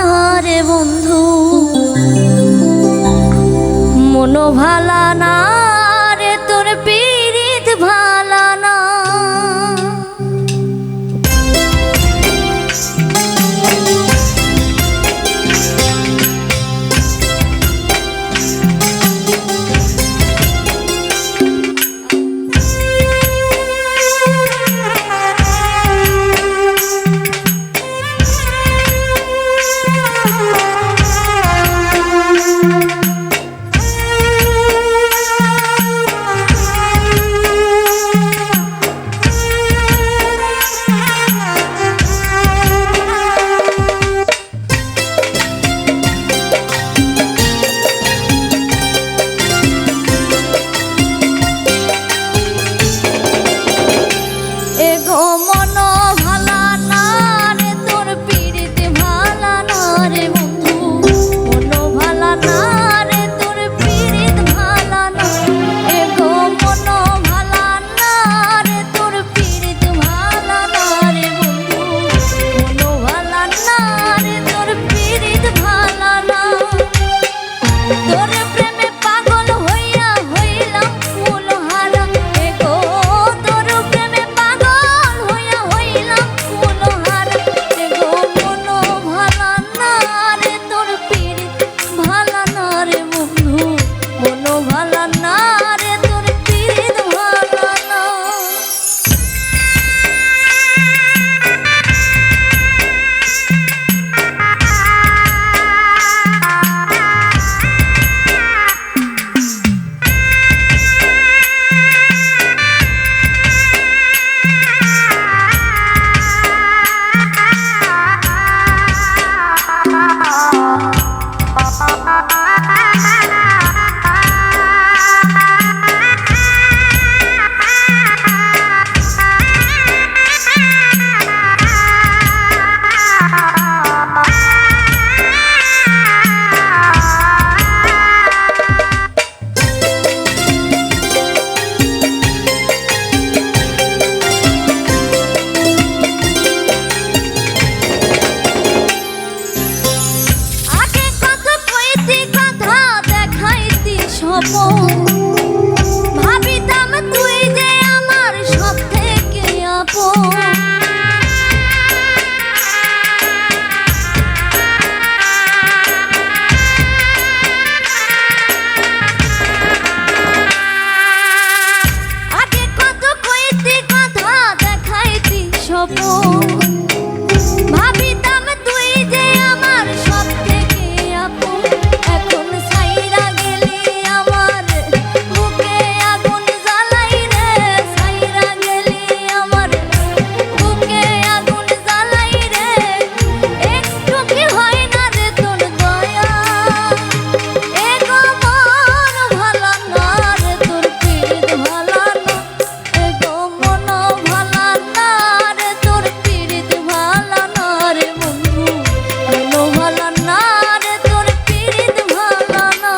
না রে বন্ধু, মনো ভালা না রে, তোর পীড়িত ভালা না। ভাবিতাম তুই যে আমার সব থেকে আপন, আগে কত কইতি কথা দেখাইতি স্বপন, ভাবিতাম তুই যে আমার সব থেকে আপন। এখন ছাইরা গেলি আমার বুকে আগুন জ্বালাই রে, ছাইরা গেলি আমার বুকে আগুন জ্বালাই রে, একটু কি হয় না রে তোর দয়া, এ গো মন ভালা না রে, তোর পীড়িত ভালা না, এ গো মন ভালা না রে, তোর পীড়িত ভালা না রে বন্ধু, মন ভালা না রে, তোর পীড়িত ভালা না।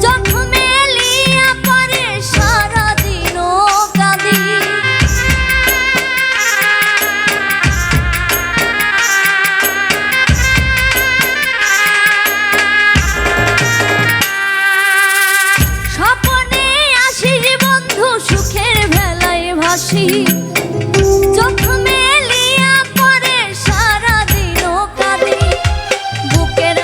জখমে লিয়া পরে সারাদিন কাঁদি, স্বপনে আসিস বন্ধু সুখের ভেলায় ভাসি, জখমে লিয়া পরে সারাদিন কাঁদি, বুকের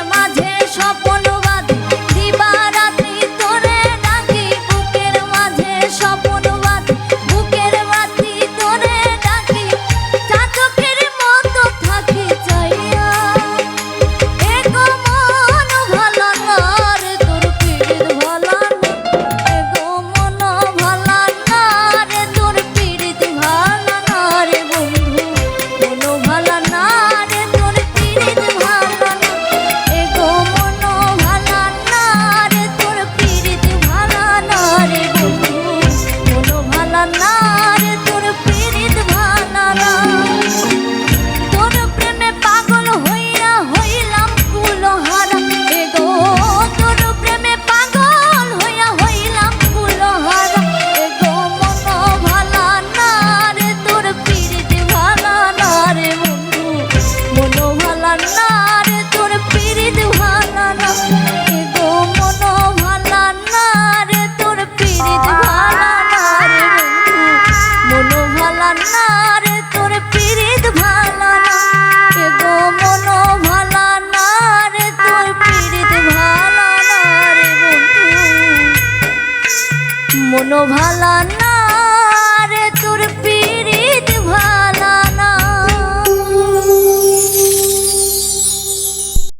মনো ভালা